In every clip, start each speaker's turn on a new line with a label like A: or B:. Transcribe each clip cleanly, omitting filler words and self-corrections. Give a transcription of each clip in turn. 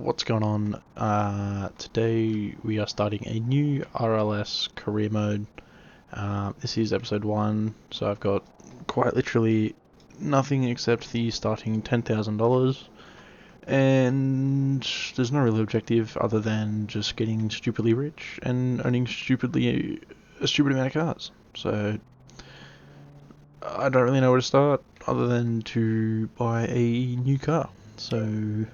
A: what's going on? Today we are starting a new RLS career mode. This is episode 1, so I've got quite literally nothing except the starting $10,000, and there's no real objective other than just getting stupidly rich and owning a stupid amount of cars. So I don't really know where to start other than to buy a new car. So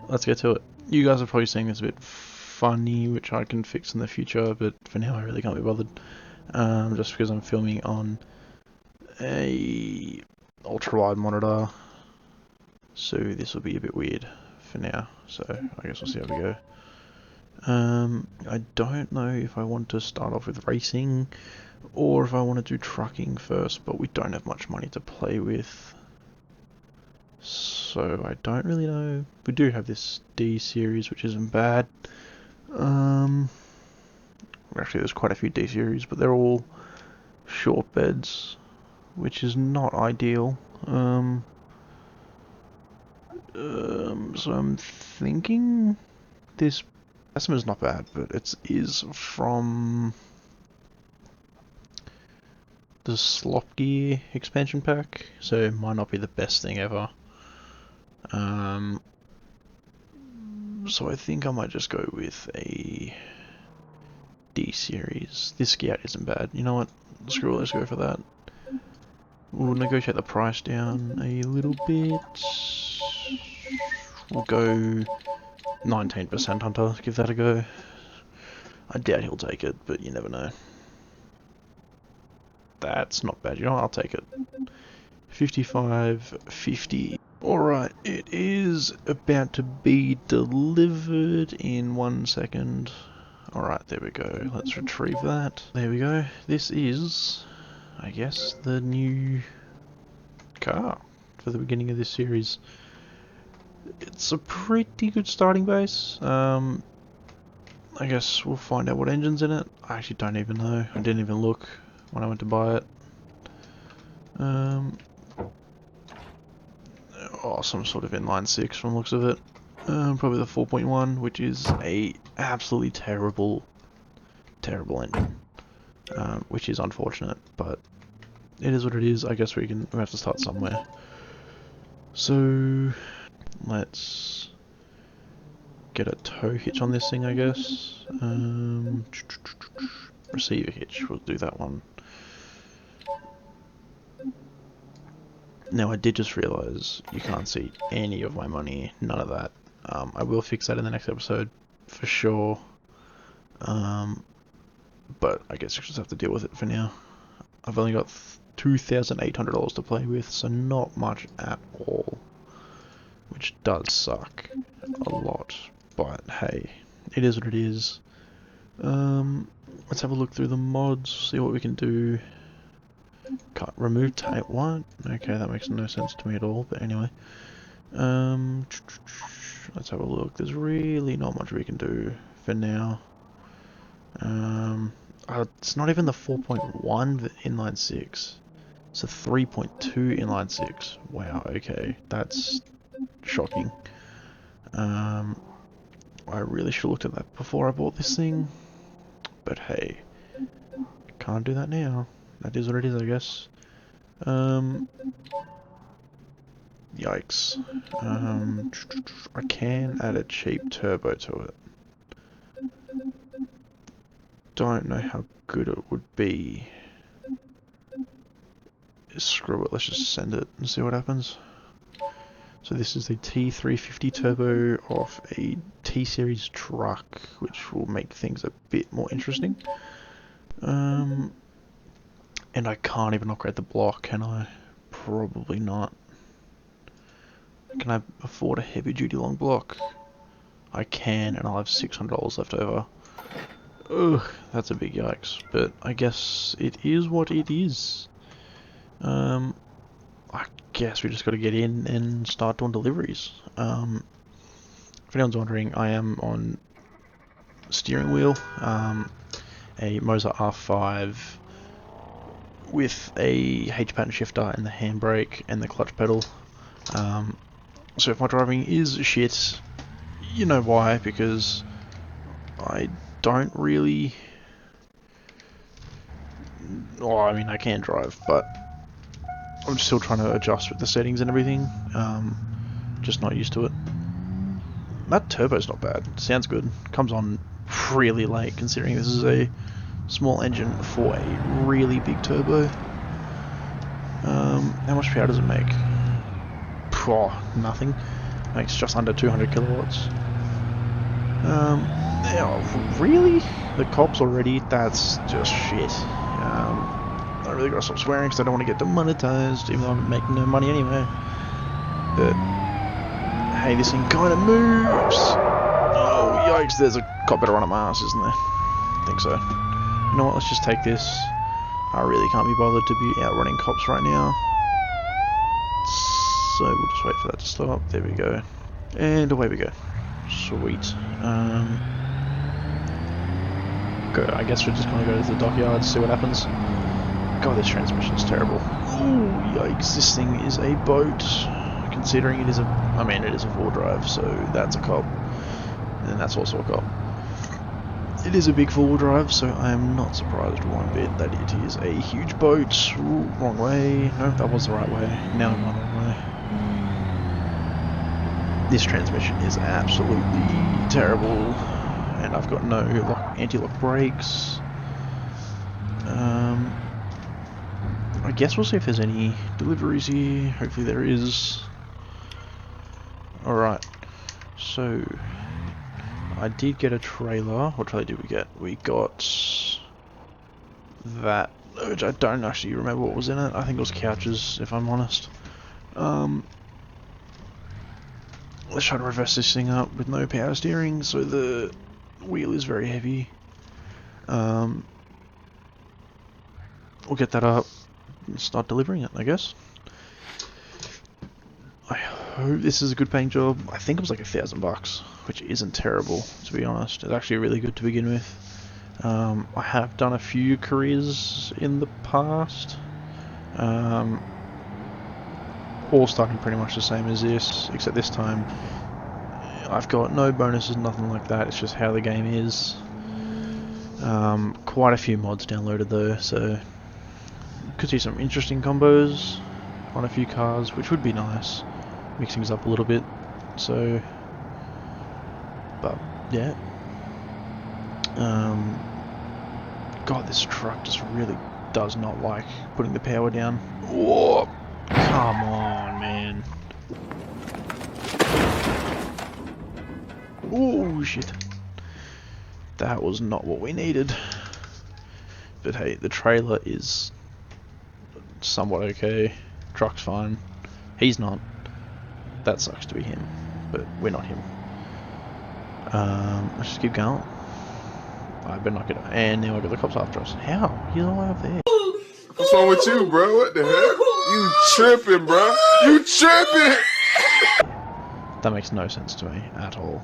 A: let's get to it. You guys are probably saying it's a bit funny, which I can fix in the future, but for now I really can't be bothered. Just because I'm filming on a ultra-wide monitor, so this will be a bit weird for now. So I guess we'll see how we go. I don't know if I want to start off with racing or if I want to do trucking first, but we don't have much money to play with. So I don't really know. We do have this D series, which isn't bad. Actually there's quite a few D series, but they're all short beds, which is not ideal. So I'm thinking this is not bad, but it is from the Slop Gear expansion pack, so it might not be the best thing ever. So I think I might just go with a D series. This Scout isn't bad. You know what? Screw it, let's go for that. We'll negotiate the price down a little bit. We'll go 19% Hunter, give that a go. I doubt he'll take it, but you never know. That's not bad, you know what? I'll take it. 55.50. Alright, it is about to be delivered in 1 second. Alright, there we go. Let's retrieve that. There we go. This is, I guess, the new car for the beginning of this series. It's a pretty good starting base. I guess we'll find out what engine's in it. I actually don't even know. I didn't even look when I went to buy it. Some sort of inline 6 from the looks of it. Probably the 4.1, which is a absolutely terrible engine. Which is unfortunate, but it is what it is. I guess we have to start somewhere. So let's get a tow hitch on this thing, I guess. Receiver hitch, we'll do that one. Now I did just realise you can't see any of my money, none of that. I will fix that in the next episode, for sure. But I guess you just have to deal with it for now. I've only got $2,800 to play with, so not much at all. Which does suck a lot, but hey, it is what it is. Let's have a look through the mods, see what we can do. Can't remove tail. What? Okay, that makes no sense to me at all, but anyway. Let's have a look. There's really not much we can do for now. It's not even the 4.1 inline 6. It's a 3.2 inline 6. Wow, okay. That's shocking. I really should have looked at that before I bought this thing. But hey, can't do that now. That is what it is, I guess. Yikes. I can add a cheap turbo to it. Don't know how good it would be. Screw it, let's just send it and see what happens. So this is the T350 turbo of a T-Series truck, which will make things a bit more interesting. And I can't even upgrade the block, can I? Probably not. Can I afford a heavy duty long block? I can, and I'll have $600 left over. Ugh, that's a big yikes, but I guess it is what it is. I guess we just gotta get in and start doing deliveries. If anyone's wondering, I am on steering wheel, a Moza R5 with a H-pattern shifter and the handbrake and the clutch pedal. So if my driving is shit, you know why, because I don't really... Well, I mean, I can drive, but I'm still trying to adjust with the settings and everything. Just not used to it. That turbo's not bad. Sounds good. Comes on really late, considering this is a small engine for a really big turbo. How much power does it make? Nothing. Makes just under 200 kilowatts. Really? The cops already? That's just shit. I really gotta stop swearing because I don't want to get demonetized, even though I'm making no money anyway. But hey, this thing kind of moves. Oh yikes! There's a cop better on my ass, isn't there? I think so. You know what? Let's just take this. I really can't be bothered to be outrunning cops right now. So we'll just wait for that to stop. There we go. And away we go. Sweet. Good. I guess we're just gonna go to the dockyard, see what happens. God, this transmission's terrible. Oh yikes! This thing is a boat. Considering it is it is a 4-drive, so that's a cop, and that's also a cop. It is a big 4-wheel-drive, so I am not surprised one bit that it is a huge boat. Ooh, wrong way. No, that was the right way. Now I'm on the wrong way. This transmission is absolutely terrible, and I've got no anti-lock brakes. I guess we'll see if there's any deliveries here. Hopefully there is. Alright, so I did get a trailer. What trailer did we get? We got that, which I don't actually remember what was in it. I think it was couches, if I'm honest. Let's try to reverse this thing up with no power steering, so the wheel is very heavy. We'll get that up and start delivering it, I guess. I hope this is a good paying job. I think it was like $1,000, which isn't terrible, to be honest. It's actually really good to begin with. I have done a few careers in the past, all starting pretty much the same as this, except this time I've got no bonuses, nothing like that. It's just how the game is. Quite a few mods downloaded though, so could see some interesting combos on a few cars, which would be nice. Mix things up a little bit. So, but yeah. God, this truck just really does not like putting the power down. Whoa! Come on, man. Oh shit. That was not what we needed. But hey, the trailer is somewhat okay. Truck's fine. He's not. That sucks to be him, but we're not him. Let's just keep going. I better not get it. And now I got the cops after us. How? He's all up there.
B: What's wrong with you, bro? What the heck? You tripping, bro? You tripping?
A: That makes no sense to me at all.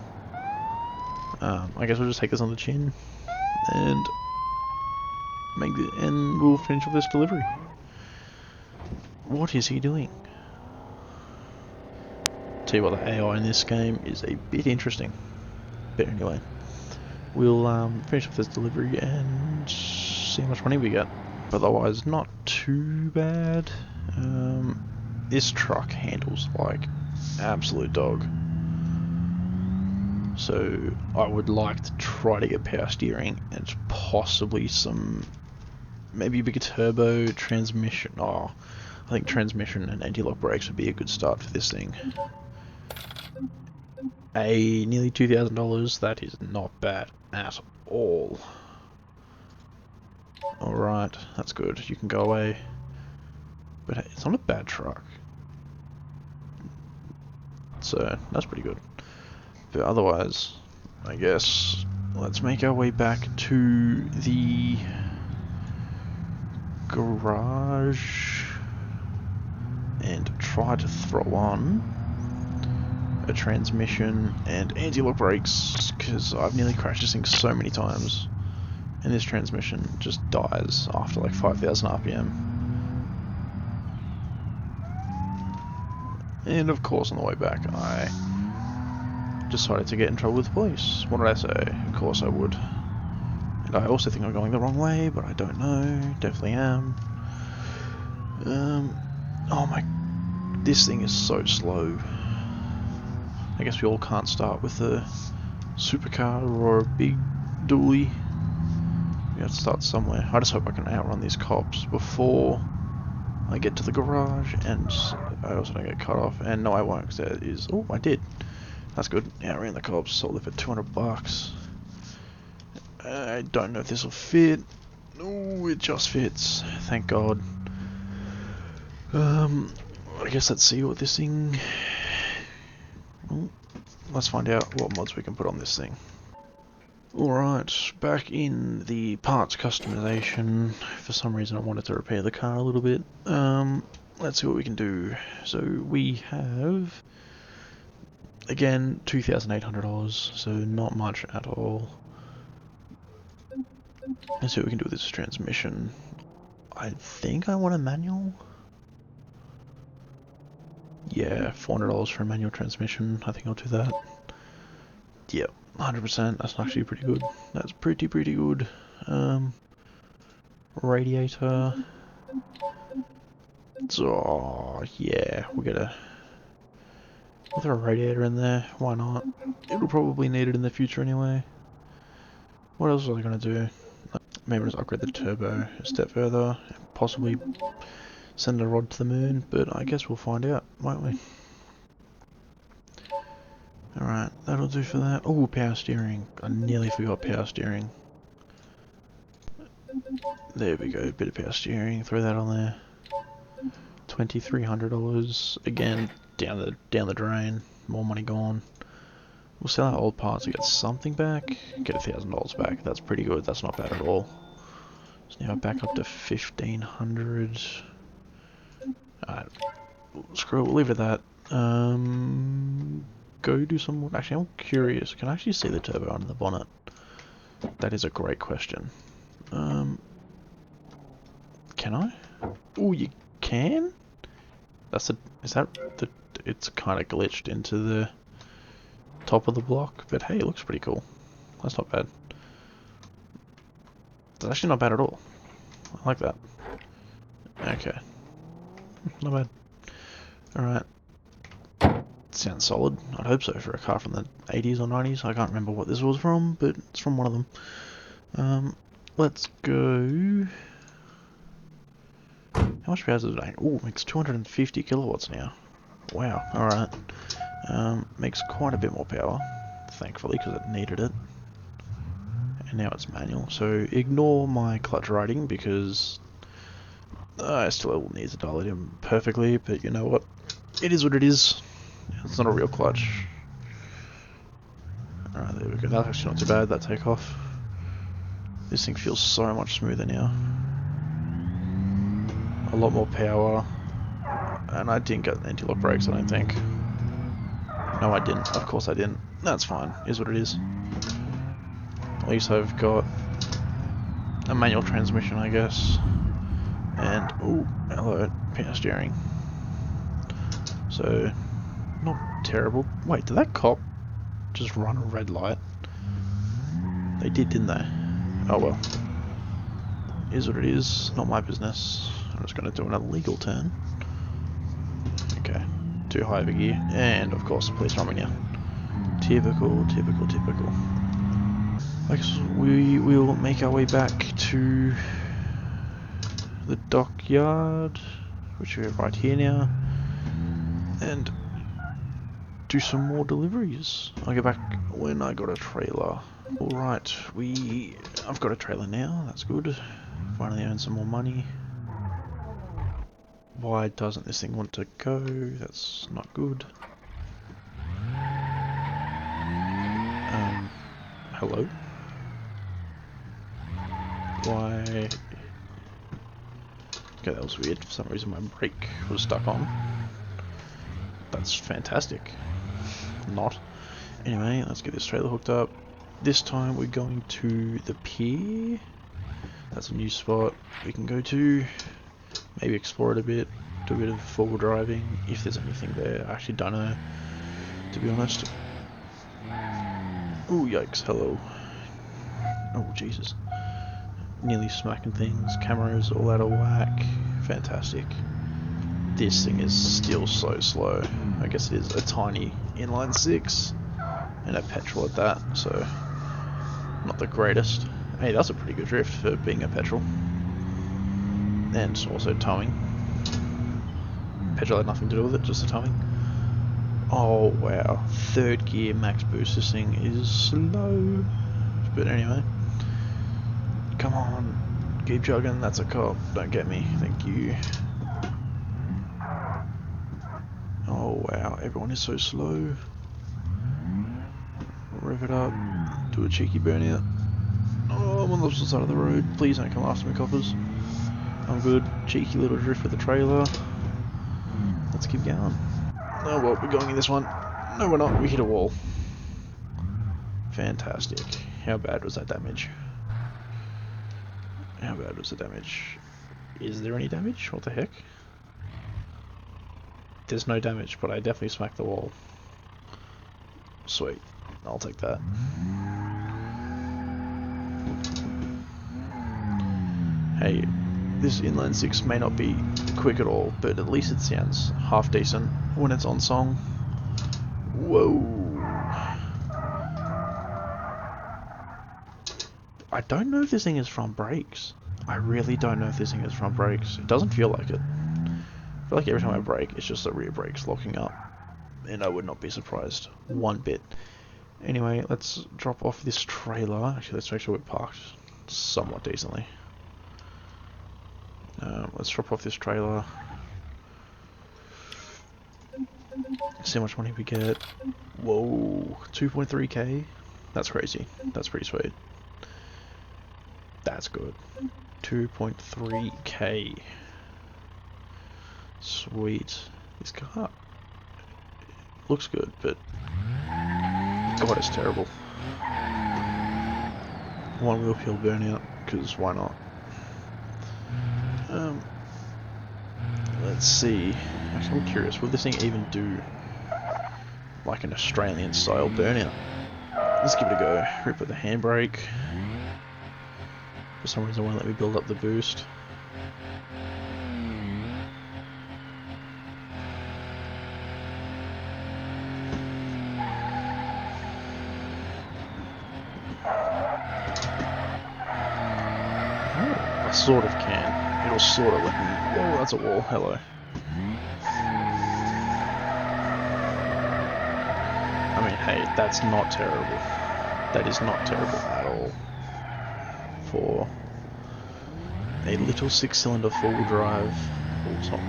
A: I guess we'll just take this on the chin and we'll finish off this delivery. What is he doing? Tell you what, the AI in this game is a bit interesting. But anyway, we'll finish off this delivery and see how much money we get. Otherwise, not too bad. This truck handles like absolute dog. So I would like to try to get power steering and possibly some, maybe a bigger turbo, transmission. Oh, I think transmission and anti-lock brakes would be a good start for this thing. Nearly $2,000, that is not bad at all. Alright, that's good, you can go away. But hey, it's not a bad truck. So, that's pretty good. But otherwise, I guess, let's make our way back to the garage and try to throw on a transmission and anti-lock brakes, because I've nearly crashed this thing so many times and this transmission just dies after like 5,000 RPM. And of course on the way back I decided to get in trouble with the police. What did I say? Of course I would. And I also think I'm going the wrong way, but I don't know. Definitely am. Oh my, this thing is so slow. I guess we all can't start with a supercar or a big dually. We have to start somewhere. I just hope I can outrun these cops before I get to the garage, and I also don't get cut off. And no, I won't, because there is... Oh, I did. That's good. Outran the cops, sold it for $200. I don't know if this will fit. Oh, it just fits. Thank God. I guess let's see what this thing... Oh, let's find out what mods we can put on this thing. Alright, back in the parts customization. For some reason I wanted to repair the car a little bit. Let's see what we can do. So we have, again, $2,800, so not much at all. Let's see what we can do with this transmission. I think I want a manual. Yeah, $400 for a manual transmission. I think I'll do that. Yep, 100%. That's actually pretty good. That's pretty good. Radiator. Oh, yeah, we'll throw a radiator in there. Why not? It'll probably need it in the future anyway. What else was I gonna do? Maybe just upgrade the turbo a step further, and possibly send a rod to the moon, but I guess we'll find out, won't we? Alright, that'll do for that. Oh, power steering. I nearly forgot power steering. There we go, bit of power steering, throw that on there. $2,300, again, down the drain, more money gone. We'll sell our old parts to get something back, get $1,000 back. That's pretty good, that's not bad at all. So now back up to 1,500. Alright, screw it, we'll leave it at that. Go do some more. Actually, I'm curious, can I actually see the turbo under the bonnet? That is a great question. Can I? Oh, you can? It's kind of glitched into the top of the block, but hey, it looks pretty cool. That's not bad. That's actually not bad at all. I like that. Okay. Not bad. Alright. Sounds solid. I'd hope so for a car from the 80s or 90s. I can't remember what this was from, but it's from one of them. Let's go... How much power does it make? Oh, it makes 250 kilowatts now. Wow, alright. Makes quite a bit more power, thankfully, because it needed it. And now it's manual, so ignore my clutch riding, because I still need to dial it in perfectly, but you know what? It is what it is. It's not a real clutch. Alright, there we go. That's actually not too bad, that takeoff. This thing feels so much smoother now. A lot more power. And I didn't get anti-lock brakes, I don't think. No, I didn't. Of course I didn't. That's fine. Is what it is. At least I've got a manual transmission, I guess. And, oh, hello, power steering. So, not terrible. Wait, did that cop just run a red light? They did, didn't they? Oh well. Is what it is. Not my business. I'm just going to do an illegal turn. Okay. Too high of a gear. And, of course, the police are on you. Typical. I guess we will make our way back to the dockyard, which we're right here now, and do some more deliveries. I'll get back when I got a trailer. Alright, I've got a trailer now, that's good. Finally earned some more money. Why doesn't this thing want to go? That's not good. Hello? Why? Okay, that was weird. For some reason my brake was stuck on. That's fantastic. Not. Anyway, let's get this trailer hooked up. This time we're going to the pier. That's a new spot we can go to. Maybe explore it a bit. Do a bit of forward driving, if there's anything there. I actually don't know, to be honest. Ooh, yikes, hello. Oh, Jesus. Nearly smacking things, cameras all out of whack. Fantastic. This thing is still so slow. I guess it is a tiny inline 6 and a petrol at that, so not the greatest. Hey, that's a pretty good drift for being a petrol. And also towing. Petrol had nothing to do with it, just the towing. Oh wow, 3rd gear max boost. This thing is slow. But anyway. Come on. Keep chugging, that's a cop. Don't get me, thank you. Oh wow, everyone is so slow. Rev it up. Do a cheeky burnout. Oh, I'm on the opposite side of the road. Please don't come after me, coppers. I'm good. Cheeky little drift with the trailer. Let's keep going. Oh well, we're going in this one. No, we're not. We hit a wall. Fantastic. How bad was that damage? How bad was the damage? Is there any damage? What the heck? There's no damage, but I definitely smacked the wall. Sweet. I'll take that. Hey, this inline 6 may not be quick at all, but at least it sounds half decent when it's on song. Whoa. I don't know if this thing is front brakes. I really don't know if this thing is front brakes. It doesn't feel like it. I feel like every time I brake, it's just the rear brakes locking up. And I would not be surprised one bit. Anyway, let's drop off this trailer. Actually, let's make sure we're parked somewhat decently. Let's drop off this trailer. See how much money we get. Whoa, 2.3k. That's crazy. That's pretty sweet. That's good. 2.3k. Sweet. This car looks good, but God, it's terrible. One wheel peel burnout, because why not? Let's see. Actually, I'm curious. Will this thing even do like an Australian style burnout? Let's give it a go. Rip with the handbrake. For some reason, it won't let me build up the boost. I sort of can. It'll sort of let me. Whoa, that's a wall. Hello. I mean, hey, that's not terrible. That is not terrible at all. For a little 6-cylinder four-wheel drive. Well, it's not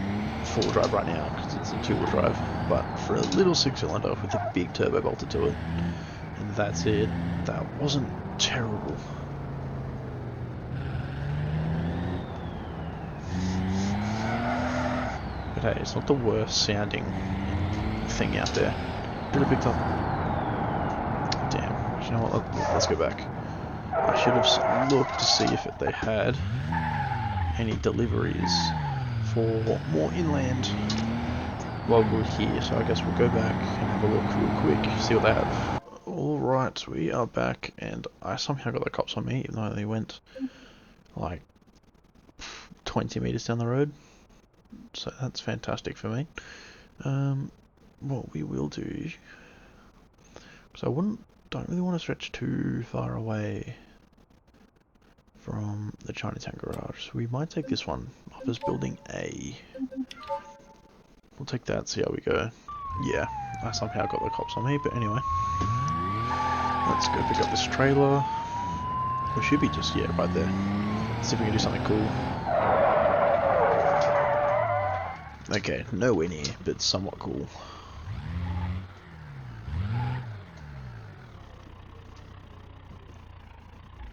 A: four-wheel drive right now because it's a two-wheel drive, but for a little 6-cylinder with a big turbo bolted to it, and that's it. That wasn't terrible. But hey, it's not the worst sounding thing out there. Could have picked up. Damn. You know what? Let's go back. I should have looked to see if they had any deliveries for more inland while we're here. So I guess we'll go back and have a look real quick, see what they have. Alright, we are back, and I somehow got the cops on me, even though they went like 20 meters down the road. So that's fantastic for me. What we will do, because I don't really want to stretch too far away from the Chinatown garage, so we might take this one up as building A. We'll take that, see how we go. Yeah, I somehow got the cops on me, but anyway. Let's go pick up this trailer. We should be just, yeah, right there. Let's see if we can do something cool. Okay, nowhere near, but somewhat cool.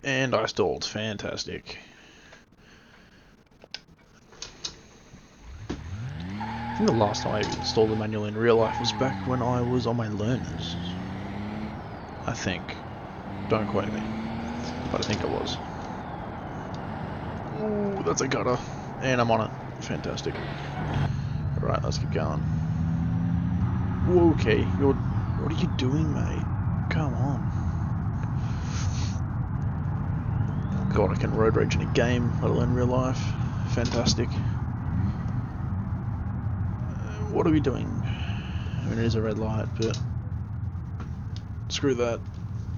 A: And I stalled. Fantastic. I think the last time I installed the manual in real life was back when I was on my learners. I think. Don't quote me. But I think it was. Ooh, that's a gutter. And I'm on it. Fantastic. Alright, let's keep going. Okay, what are you doing, mate? Come on. God, I can road rage in a game, let alone real life. Fantastic. What are we doing? I mean, it is a red light, but screw that.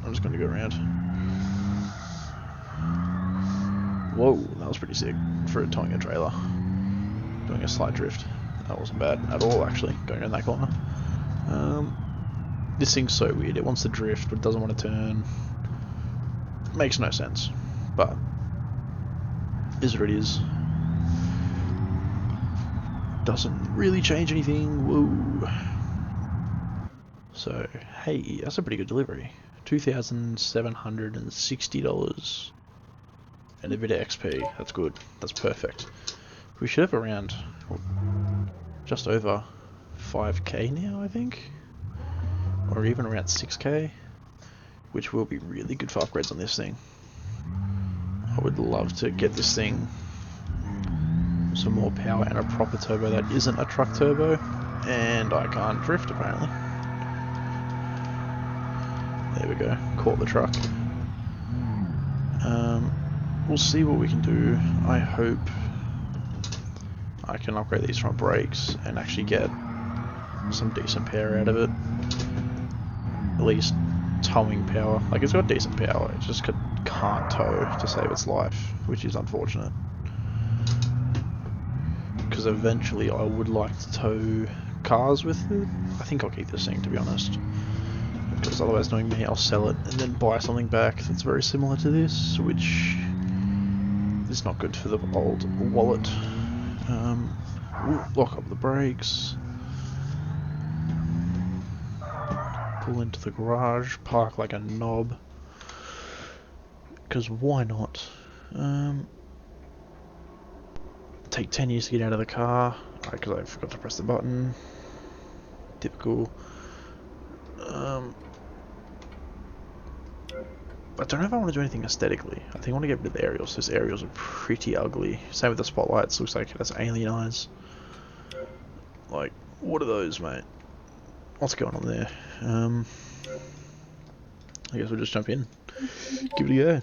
A: I'm just going to go around. Whoa, that was pretty sick for towing a trailer. Doing a slight drift. That wasn't bad at all, actually, going around that corner. This thing's so weird. It wants to drift, but it doesn't want to turn. It makes no sense, but is what it is. Doesn't really change anything. Whoa. So, hey, that's a pretty good delivery. $2,760 and a bit of XP. That's good. That's perfect. We should have around just over 5k now, I think, or even around 6k, which will be really good for upgrades on this thing. I would love to get this thing some more power and a proper turbo that isn't a truck turbo, and I can't drift apparently. There we go, caught the truck. We'll see what we can do. I hope I can upgrade these front brakes and actually get some decent power out of it. At least towing power. Like, it's got decent power, it just can't tow to save its life, which is unfortunate. Because eventually I would like to tow cars with it. I think I'll keep this thing, to be honest. Because otherwise, knowing me, I'll sell it and then buy something back that's very similar to this, which is not good for the old wallet. Lock up the brakes. Pull into the garage, park like a knob. Because why not? Take 10 years to get out of the car, because I forgot to press the button. Typical. I don't know if I want to do anything aesthetically. I think I want to get rid of the aerials. Those aerials are pretty ugly. Same with the spotlights. Looks like that's alien eyes. Like, what are those, mate? What's going on there? I guess we'll just jump in. Give it a go.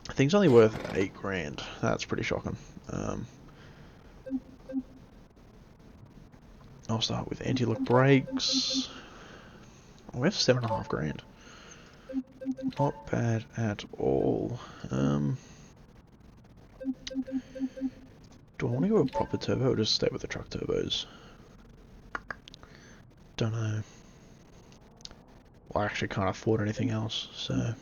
A: The thing's only worth $8 grand. That's pretty shocking. I'll start with anti-lock brakes. Oh, we have $7.5 grand. Not bad at all. Do I want to go with a proper turbo or just stay with the truck turbos? Don't know. Well, I actually can't afford anything else, so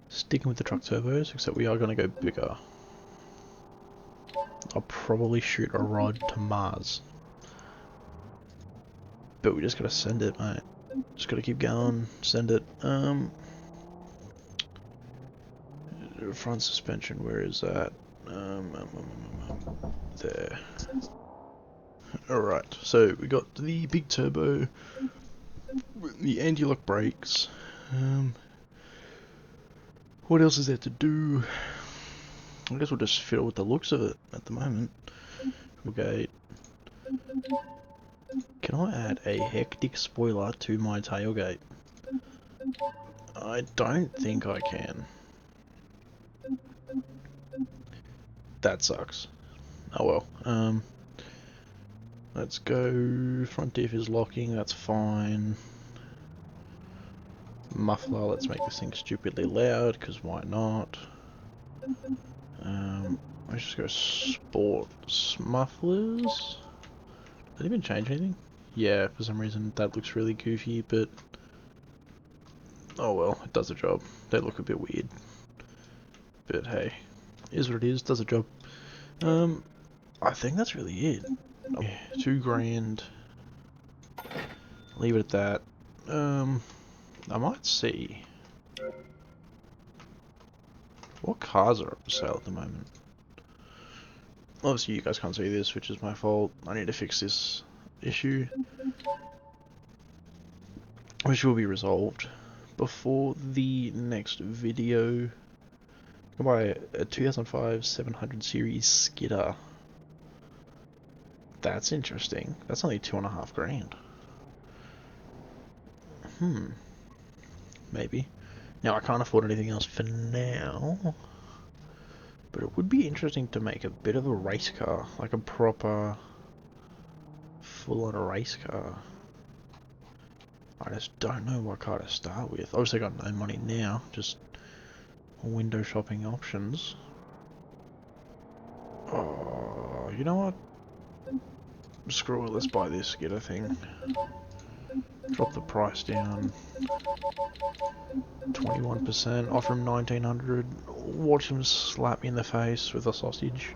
A: sticking with the truck turbos, except we are going to go bigger. I'll probably shoot a rod to Mars. But we just gotta send it, mate. Just gotta keep going, send it. Front suspension, where is that? There. Alright, so we got the big turbo, the anti-lock brakes. What else is there to do? I guess we'll just fiddle with the looks of it at the moment. Okay. Can I add a hectic spoiler to my tailgate? I don't think I can. That sucks. Oh well. Let's go. Front diff is locking, that's fine. Muffler, let's make this thing stupidly loud, because why not? Let's just go sports mufflers. Did it even change anything? Yeah, for some reason that looks really goofy, but oh well, it does the job. They look a bit weird, but hey, is what it is. Does the job. I think that's really it. Yeah, $2 grand. Leave it at that. I might see what cars are up for sale at the moment. Obviously, you guys can't see this, which is my fault. I need to fix this issue, which will be resolved before the next video. I buy a 2005 700 series skidder. That's interesting. That's only $2.5 grand. Maybe. Now I can't afford anything else for now, but it would be interesting to make a bit of a race car, like a proper full-on race car. I just don't know what car to start with. Obviously I got no money now, just window shopping options. Oh, you know what? Screw it, let's buy this Skitter thing. Drop the price down 21%, offer him 1900, watch him slap me in the face with a sausage.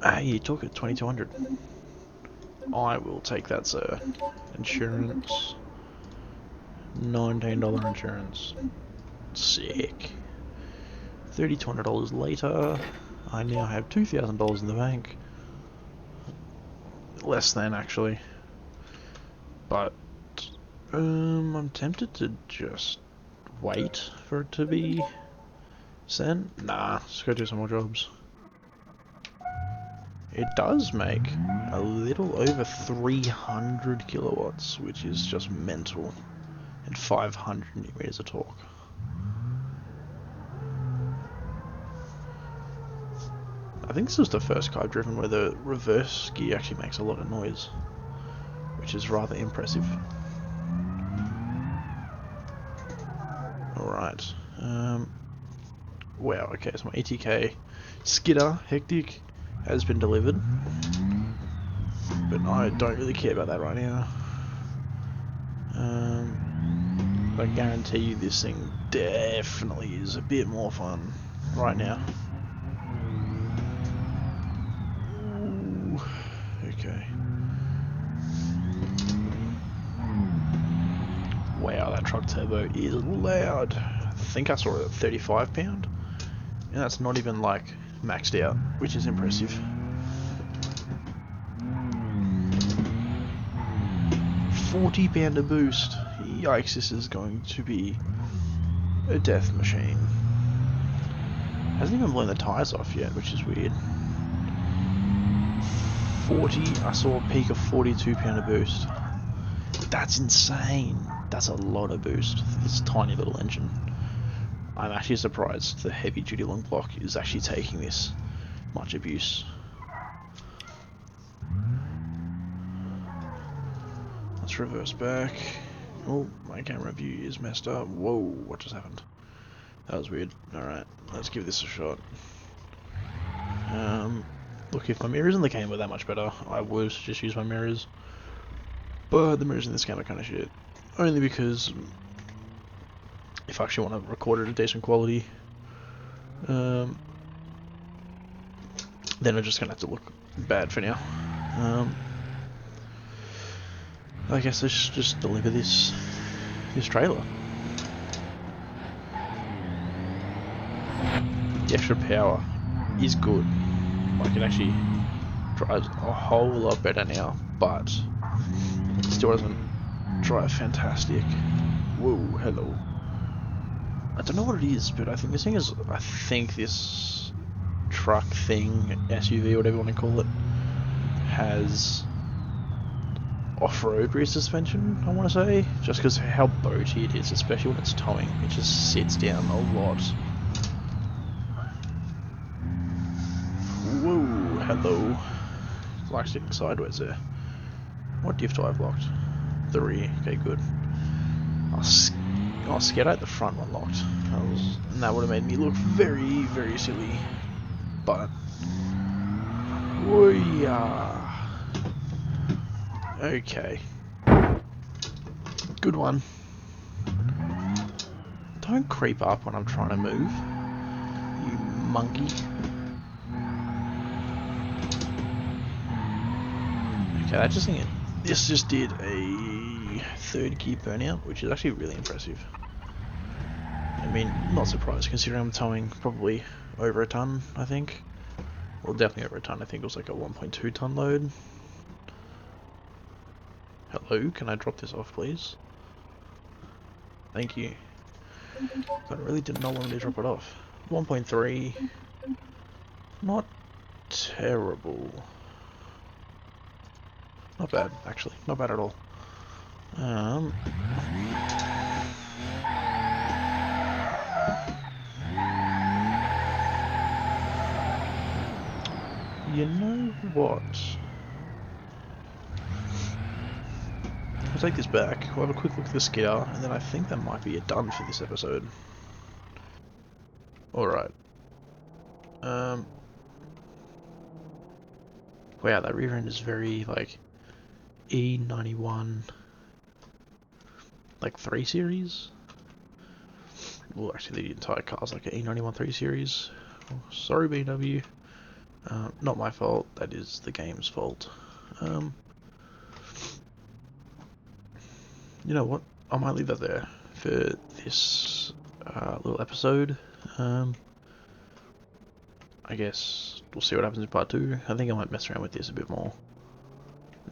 A: Hey, you took it, 2200. I will take that, sir. Insurance. $19 insurance. Sick. $3,200 later, I now have $2,000 in the bank. Less than, actually. But, I'm tempted to just wait for it to be sent. Nah, let's go do some more jobs. It does make a little over 300 kilowatts, which is just mental, and 500 newton meters of torque. I think this is the first car I've driven where the reverse gear actually makes a lot of noise, which is rather impressive. Alright, wow, okay, so my ETK Skidder Hectic has been delivered, but I don't really care about that right now. I guarantee you this thing definitely is a bit more fun right now. Ooh, okay. Wow, that truck turbo is loud. I think I saw it at 35 pound, and that's not even like maxed out, which is impressive. 40 pound of boost. Yikes, this is going to be a death machine. Hasn't even blown the tyres off yet, which is weird. 40, I saw a peak of 42 pound of boost. That's insane. That's a lot of boost for this tiny little engine. I'm actually surprised the heavy duty long block is actually taking this much abuse. Let's reverse back. Oh, my camera view is messed up. Whoa, what just happened? That was weird. Alright, let's give this a shot. Look, if my mirrors in the game were that much better, I would just use my mirrors. But the mirrors in this game are kind of shit. Only because if I actually want to record it at decent quality, then I'm just going to have to look bad for now. I guess let's just deliver this trailer. The extra power is good. Like, it actually drives a whole lot better now, but it still doesn't drive fantastic. Whoa, hello. I don't know what it is, but I think this truck thing, SUV, whatever you want to call it, has off-road rear suspension, I want to say, just because how boaty it is, especially when it's towing. It just sits down a lot. Whoa, hello. It's like sitting sideways there. What diff do I have locked? The rear. Okay, good. I was scared I had the front one locked. And that would have made me look very, very silly. But okay. Good one. Don't creep up when I'm trying to move, you monkey. Okay, this just did a third gear burnout, which is actually really impressive. I mean, not surprised considering I'm towing probably over a ton, I think. Well, definitely over a ton. I think it was like a 1.2 ton load. Hello, can I drop this off, please? Thank you. But I really did not want me to drop it off. 1.3. Not terrible. Not bad, actually. Not bad at all. You know what? I'll take this back. We'll have a quick look at the skier, and then I think that might be it done for this episode. Alright. Wow, that rear end is very, like, E91, like, 3 Series? Well, actually, the entire car's like an E91 3 Series. Oh, sorry, BMW. Not my fault, that is the game's fault. You know what? I might leave that there for this little episode. I guess we'll see what happens in part 2. I think I might mess around with this a bit more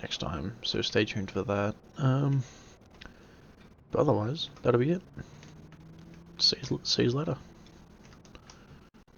A: next time, so stay tuned for that. But otherwise, that'll be it. See you later.